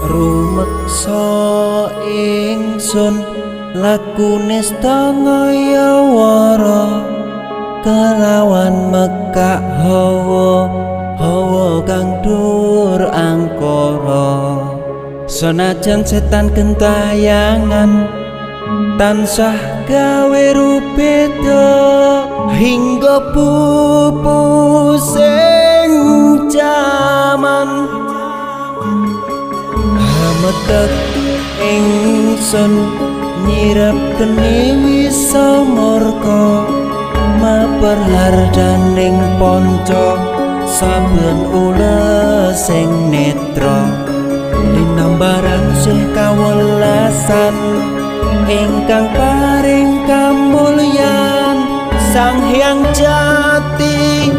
rumeksa ingsun lakune stangaya wara kelawan mekak hawa kang dur angkara senajan setan gentayangan tansah gawe rupeda hingga pupusing jaman hametek ingsun nyirep geni wisamurka maperhardaning panca saben ules sing netra linambaran sih kawelasan ingkang paring kamulyan Sang Hyang Jati